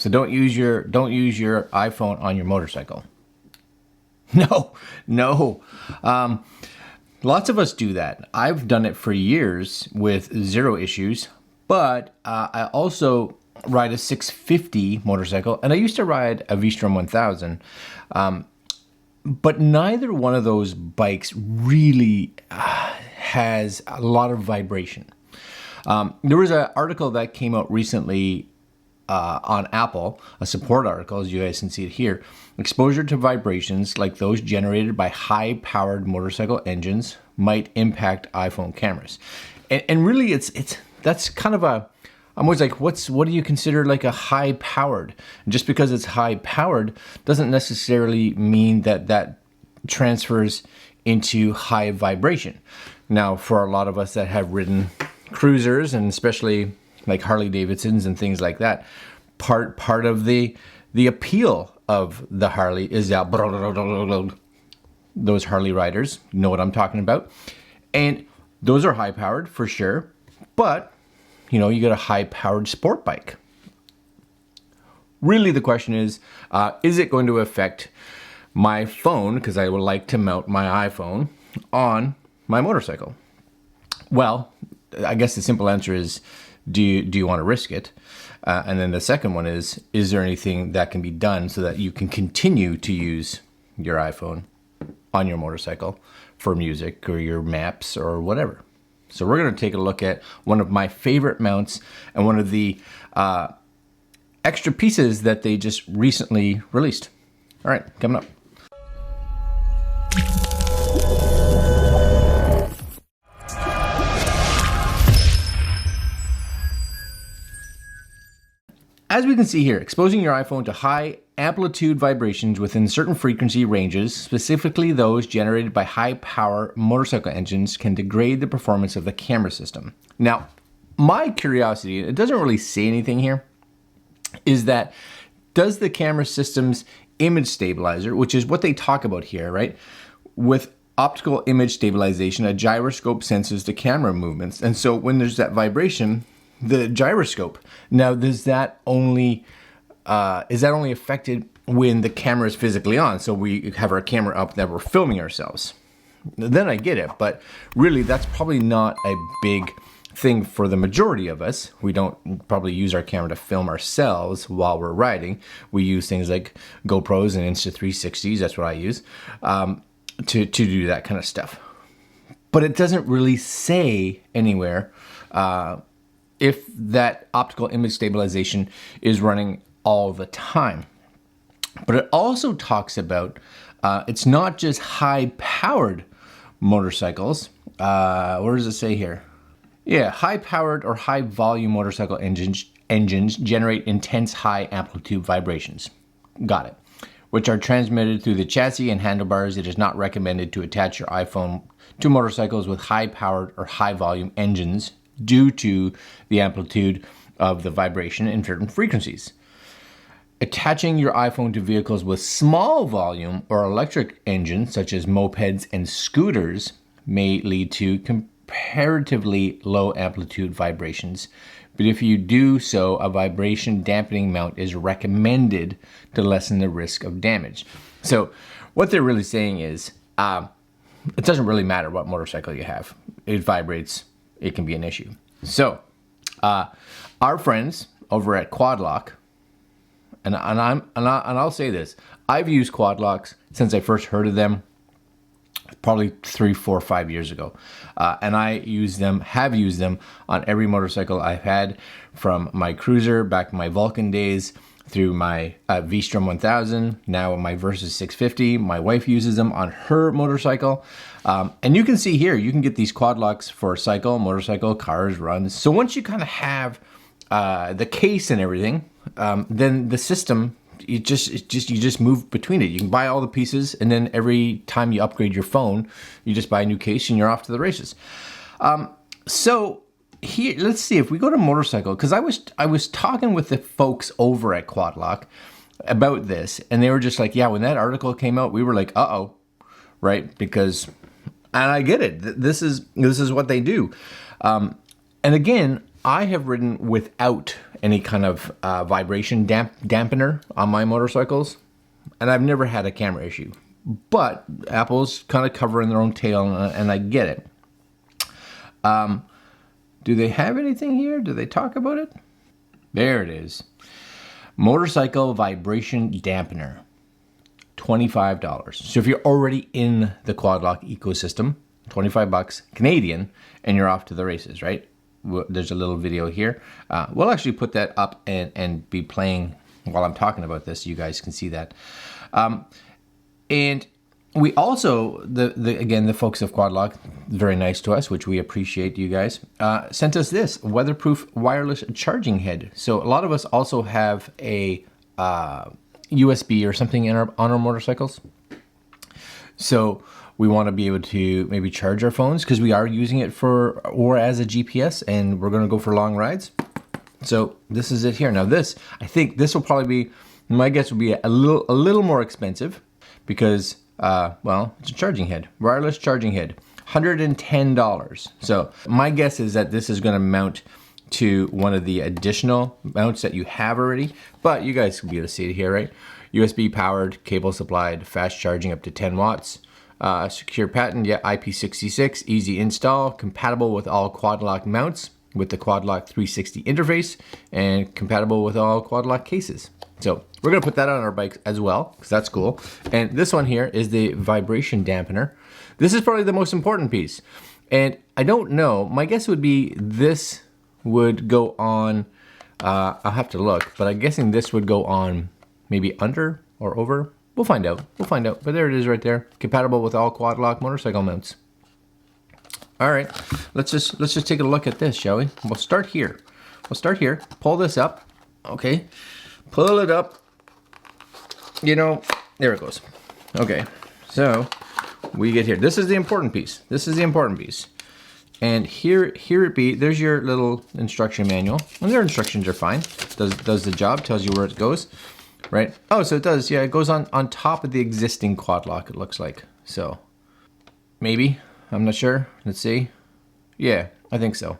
So don't use your iPhone on your motorcycle. No, no. Lots of us do that. I've done it for years with zero issues, but I also ride a 650 motorcycle, and I used to ride a V-Strom 1000, but neither one of those bikes really has a lot of vibration. There was an article that came out recently on Apple, a support article, as you guys can see it here. Exposure to vibrations like those generated by high-powered motorcycle engines might impact iPhone cameras. And really, that's kind of a, I'm always like, what do you consider like a high-powered? And just because it's high-powered doesn't necessarily mean that transfers into high vibration. Now, for a lot of us that have ridden cruisers, and especially like Harley Davidsons and things like that, part of the appeal of the Harley is that those Harley riders know what I'm talking about, and those are high powered for sure. But you know, you got a high powered sport bike. Really, the question is it going to affect my phone? Because I would like to mount my iPhone on my motorcycle. Well, I guess the simple answer is, do you want to risk it? And then the second one is there anything that can be done so that you can continue to use your iPhone on your motorcycle for music or your maps or whatever? So we're going to take a look at one of my favorite mounts and one of the extra pieces that they just recently released. All right, coming up. As we can see here, exposing your iPhone to high amplitude vibrations within certain frequency ranges, specifically those generated by high power motorcycle engines, can degrade the performance of the camera system. Now, my curiosity, it doesn't really say anything here, is that does the camera system's image stabilizer, which is what they talk about here, right? With optical image stabilization, a gyroscope senses the camera movements. And so when there's that vibration, the gyroscope. Now, is that only affected when the camera is physically on? So we have our camera up that we're filming ourselves. Then I get it, but really that's probably not a big thing for the majority of us. We don't probably use our camera to film ourselves while we're riding. We use things like GoPros and Insta360s. That's what I use to do that kind of stuff. But it doesn't really say anywhere if that optical image stabilization is running all the time. But it also talks about it's not just high-powered motorcycles. Where does it say here? Yeah, high-powered or high-volume motorcycle engines generate intense high-amplitude vibrations. Got it. Which are transmitted through the chassis and handlebars. It is not recommended to attach your iPhone to motorcycles with high-powered or high-volume engines due to the amplitude of the vibration in certain frequencies. Attaching your iPhone to vehicles with small volume or electric engines, such as mopeds and scooters, may lead to comparatively low amplitude vibrations. But if you do so, a vibration dampening mount is recommended to lessen the risk of damage. So what they're really saying is, it doesn't really matter what motorcycle you have. It vibrates. It can be an issue. So, our friends over at QuadLock, and I'll say this: I've used QuadLocks since I first heard of them, probably 3, 4, 5 years ago, and have used them on every motorcycle I've had, from my cruiser back in my Vulcan days, through my V-Strom 1000, now my Versus 650. My wife uses them on her motorcycle. And you can see here, you can get these QuadLocks for cycle, motorcycle, cars, runs. So once you kind of have the case and everything, then the system, you just move between it. You can buy all the pieces, and then every time you upgrade your phone, you just buy a new case and you're off to the races. So here, let's see if we go to motorcycle, because I was talking with the folks over at QuadLock about this, and they were just like, yeah, when that article came out, we were like, uh-oh, right? Because, and I get it. This is what they do. And again, I have ridden without any kind of vibration dampener on my motorcycles, and I've never had a camera issue. But Apple's kind of covering their own tail, and I get it. Do they have anything here? Do they talk about it? There it is. Motorcycle vibration dampener. $25. So if you're already in the QuadLock ecosystem, $25 Canadian, and you're off to the races, right? There's a little video here. We'll actually put that up and be playing while I'm talking about this. So you guys can see that. And we also, again, the folks of QuadLock, very nice to us, which we appreciate, you guys, sent us this weatherproof wireless charging head. So a lot of us also have a USB or something on our motorcycles. So we want to be able to maybe charge our phones because we are using it or as a GPS, and we're going to go for long rides. So this is it here. Now this, I think this will probably be, my guess would be a little more expensive because, well, it's a charging head, wireless charging head, $110. So my guess is that this is going to mount to one of the additional mounts that you have already, but you guys can be able to see it here, right? USB powered, cable supplied, fast charging up to 10 watts, secure patent, yeah, IP66, easy install, compatible with all QuadLock mounts with the QuadLock 360 interface, and compatible with all QuadLock cases. So we're gonna put that on our bikes as well, because that's cool. And this one here is the vibration dampener. This is probably the most important piece. And I don't know, my guess would be this would go on, I'll have to look, but I'm guessing this would go on maybe under or over. We'll find out, but there it is right there. Compatible with all QuadLock motorcycle mounts. All right, let's just take a look at this, shall we? We'll start here. Pull this up, okay? Pull it up, you know, there it goes. Okay, so we get here. This is the important piece. And here it be, there's your little instruction manual. And their instructions are fine. Does the job, tells you where it goes, right? Oh, so it does, yeah, it goes on top of the existing QuadLock, it looks like. So, maybe, I'm not sure, let's see. Yeah, I think so.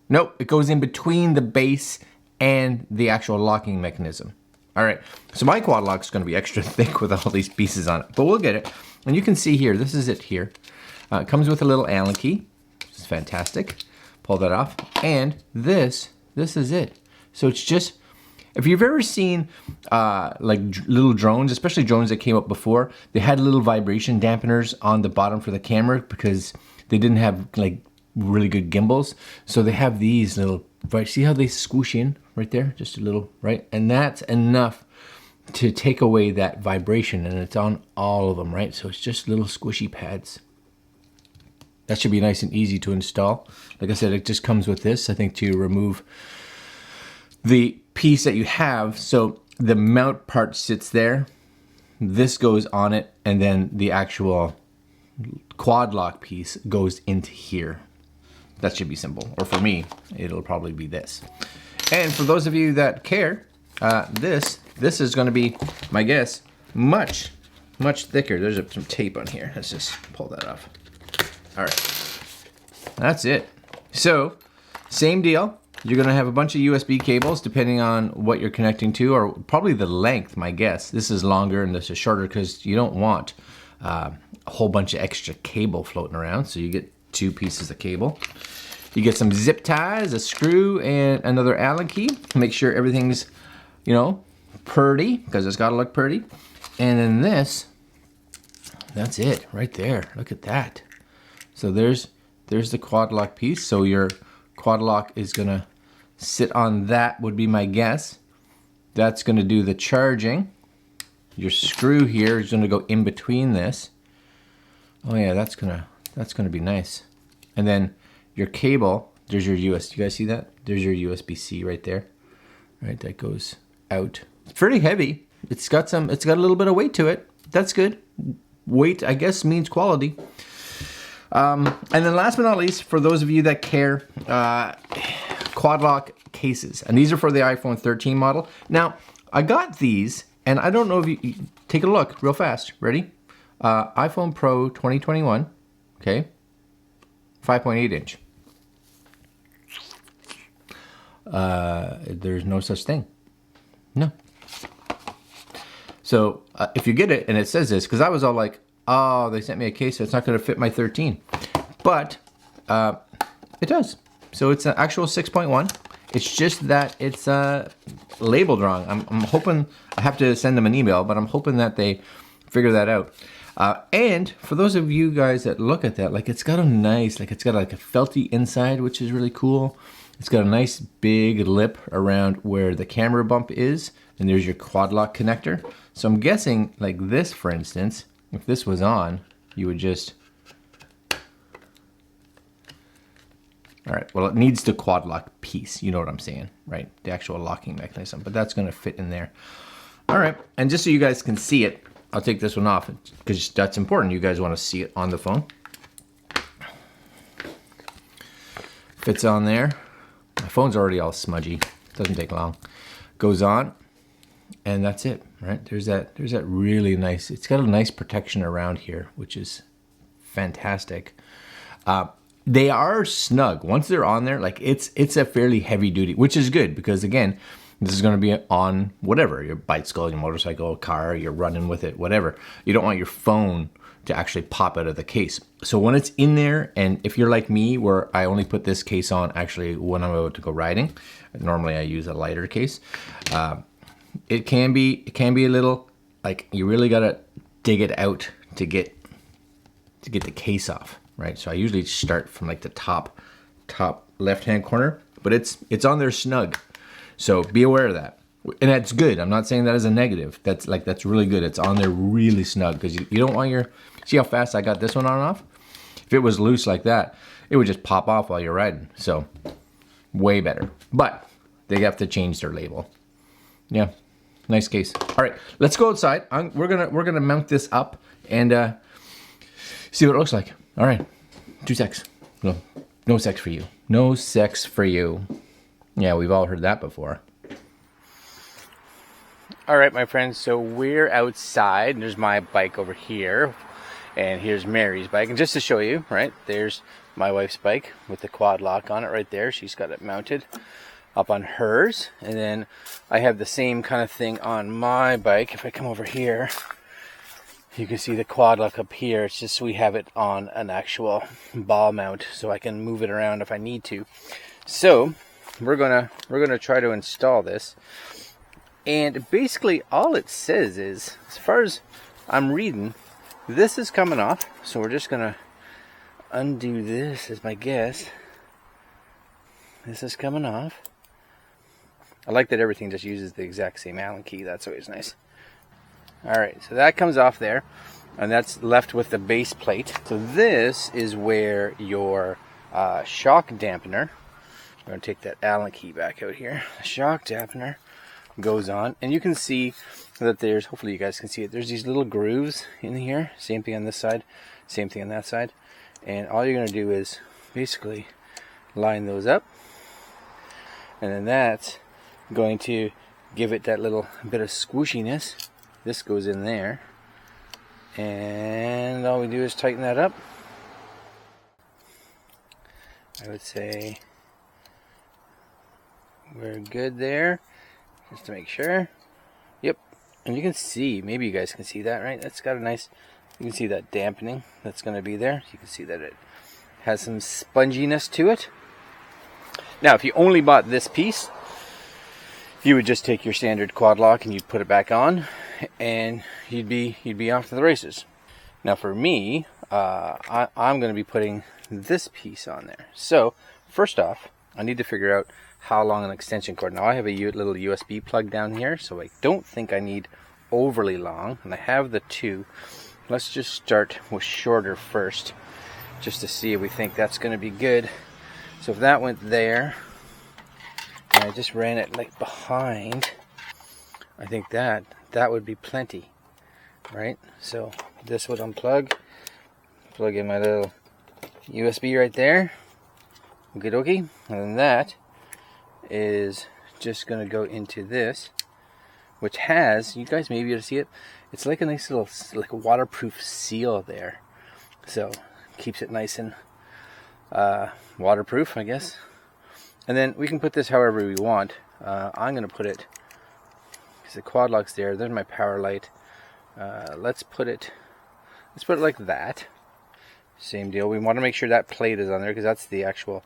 Nope, it goes in between the base and the actual locking mechanism. All right, so my QuadLock is gonna be extra thick with all these pieces on it, but we'll get it. And you can see here, this is it here. It comes with a little Allen key. It's fantastic. Pull that off. And this is it. So it's just, if you've ever seen like little drones, especially drones that came up before, they had little vibration dampeners on the bottom for the camera because they didn't have like really good gimbals. So they have these little, right? See how they squish in right there? Just a little, right? And that's enough to take away that vibration, and it's on all of them, right? So it's just little squishy pads. That should be nice and easy to install. Like I said, it just comes with this, I think, to remove the piece that you have. So the mount part sits there, this goes on it, and then the actual QuadLock piece goes into here. That should be simple, or for me, it'll probably be this. And for those of you that care, this is gonna be, my guess, much thicker. There's some tape on here. Let's just pull that off. All right, that's it. So, same deal. You're gonna have a bunch of USB cables depending on what you're connecting to, or probably the length, my guess. This is longer and this is shorter because you don't want a whole bunch of extra cable floating around. So you get 2 pieces of cable. You get some zip ties, a screw, and another Allen key. Make sure everything's, you know, pretty, because it's gotta look pretty. And then this, that's it right there. Look at that. So there's the QuadLock piece. So your QuadLock is gonna sit on that, would be my guess. That's gonna do the charging. Your screw here is gonna go in between this. Oh yeah, that's gonna be nice. And then your cable, there's your USB. You guys see that? There's your USB-C right there. Right, that goes out. It's pretty heavy. It's got a little bit of weight to it. That's good. Weight, I guess, means quality. And then last but not least, for those of you that care, QuadLock cases. And these are for the iPhone 13 model. Now, I got these, and I don't know if you take a look real fast. Ready? iPhone Pro 2021, okay? 5.8 inch. there's no such thing. No. So if you get it and it says this, because I was all like, oh, they sent me a case, so it's not going to fit my 13. But it does. So it's an actual 6.1. It's just that it's labeled wrong. I'm hoping, I have to send them an email, but I'm hoping that they figure that out. And for those of you guys that look at that, like it's got a nice, like it's got like a felty inside, which is really cool. It's got a nice big lip around where the camera bump is, and there's your QuadLock connector. So I'm guessing like this, for instance, if this was on, you would just, all right, well, it needs the QuadLock piece. You know what I'm saying, right? The actual locking mechanism, but that's gonna fit in there. All right, and just so you guys can see it, I'll take this one off because that's important. You guys wanna see it on the phone. Fits on there. My phone's already all smudgy. Doesn't take long. Goes on, and that's it, right? There's that really nice, it's got a nice protection around here, which is fantastic. They are snug. Once they're on there, like it's a fairly heavy duty, which is good because again, this is going to be on whatever, your bicycle, your motorcycle, car, you're running with it, whatever. You don't want your phone to actually pop out of the case. So when it's in there, and if you're like me, where I only put this case on actually when I'm about to go riding, normally I use a lighter case. It can be a little, like you really gotta dig it out to get the case off, right? So I usually start from like the top left-hand corner, but it's on there snug. So be aware of that. And that's good. I'm not saying that as a negative. That's really good. It's on there really snug because you don't want your, see how fast I got this one on and off? If it was loose like that, it would just pop off while you're riding. So way better. But they have to change their label. Yeah, nice case. All right, let's go outside. We're gonna mount this up and see what it looks like. All right, 2 secs. No sex for you. No sex for you. Yeah, we've all heard that before. All right, my friends, so we're outside, and there's my bike over here, and here's Mary's bike. And just to show you, right, there's my wife's bike with the QuadLock on it right there. She's got it mounted up on hers. And then I have the same kind of thing on my bike. If I come over here, you can see the QuadLock up here. It's just we have it on an actual ball mount, so I can move it around if I need to. So we're gonna try to install this. And basically all it says is, as far as I'm reading, this is coming off. So we're just gonna undo this as my guess. This is coming off. I like that everything just uses the exact same Allen key. That's always nice. Alright, so that comes off there. And that's left with the base plate. So this is where your shock dampener, I'm going to take that Allen key back out here. The shock dampener goes on, and you can see that there's, hopefully you guys can see it, there's these little grooves in here. Same thing on this side, same thing on that side. And all you're going to do is basically line those up, and then that's going to give it that little bit of squishiness. This goes in there, and all we do is tighten that up. I would say we're good there, just to make sure. Yep, and you can see, maybe you guys can see that, right? That's got a nice, you can see that dampening that's going to be there. You can see that it has some sponginess to it. Now, if you only bought this piece, you would just take your standard QuadLock and you'd put it back on, and you'd be off to the races. Now, for me, I'm going to be putting this piece on there. So, first off, I need to figure out how long an extension cord. Now I have a little USB plug down here, so I don't think I need overly long, and I have the 2. Let's just start with shorter first, just to see if we think that's going to be good. So if that went there, and I just ran it like behind, I think that would be plenty, right? So this would unplug, plug in my little USB right there, okie dokie, and then that is just going to go into this, which has, you guys may be able to see it, it's like a nice little like a waterproof seal there, so keeps it nice and waterproof, I guess. And then we can put this however we want. I'm going to put it, because the QuadLock's there. There's my power light. Let's put it like that. Same deal. We want to make sure that plate is on there, because that's the actual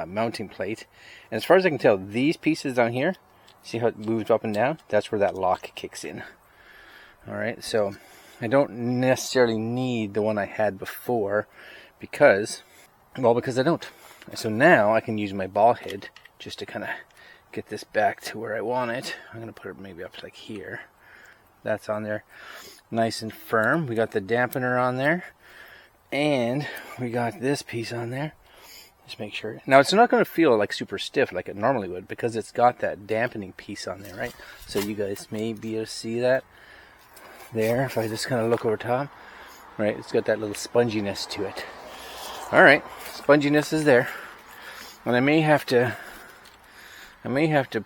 mounting plate. And as far as I can tell, these pieces down here, see how it moves up and down? That's where that lock kicks in. Alright, so I don't necessarily need the one I had before, because I don't. So now I can use my ball head just to kind of get this back to where I want it. I'm going to put it maybe up like here. That's on there nice and firm. We got the dampener on there, and we got this piece on there. Just make sure. Now it's not going to feel like super stiff like it normally would, because it's got that dampening piece on there, right? So you guys may be able to see that there if I just kind of look over top. Right, it's got that little sponginess to it. Alright, sponginess is there. And I may have to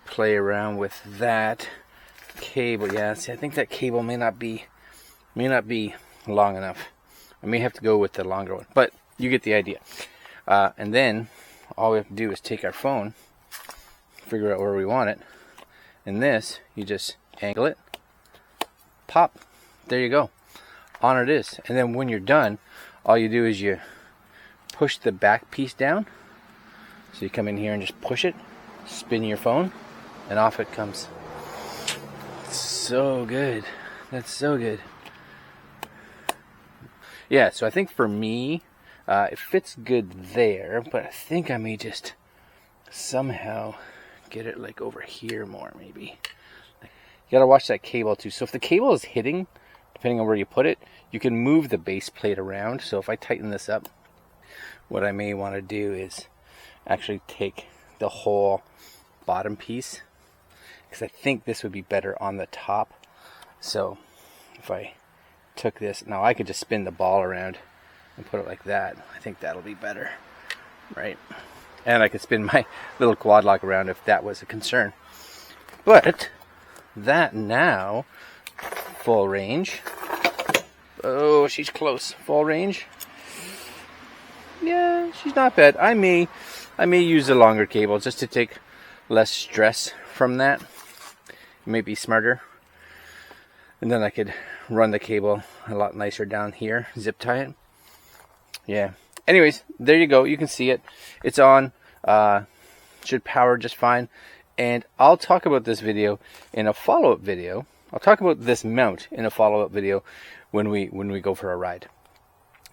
play around with that cable. Yeah, see, I think that cable may not be long enough. I may have to go with the longer one, but you get the idea. And then all we have to do is take our phone, figure out where we want it, and this, you just angle it, pop, there you go, on it is. And then when you're done, all you do is you push the back piece down. So you come in here and just push it, spin your phone, and off it comes. So good. That's so good. Yeah, so I think for me, it fits good there, but I think I may just somehow get it like over here more, maybe. You gotta watch that cable too. So if the cable is hitting, depending on where you put it, you can move the base plate around. So if I tighten this up, what I may want to do is actually take the whole bottom piece, because I think this would be better on the top. So if I took this, now I could just spin the ball around and put it like that. I think that'll be better, right? And I could spin my little QuadLock around if that was a concern. But that now, full range. Oh, she's close. Full range. Yeah, she's not bad. I may use a longer cable just to take less stress from that. It may be smarter. And then I could run the cable a lot nicer down here, zip tie it. Yeah. Anyways, there you go. You can see it. It's on. Should power just fine. And I'll talk about this video in a follow-up video. I'll talk about this mount in a follow-up video when we go for a ride.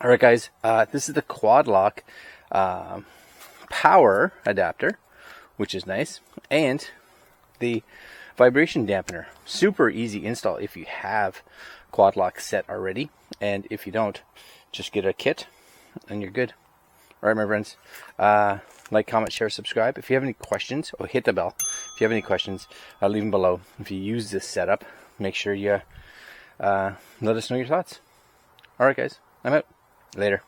All right, guys. This is the QuadLock power adapter, which is nice, and the vibration dampener. Super easy install if you have QuadLock set already, and if you don't, just get a kit and you're good. All right, my friends. Like, comment, share, subscribe. If you have any questions, or hit the bell. If you have any questions, leave them below. If you use this setup, make sure you let us know your thoughts. All right, guys. I'm out. Later.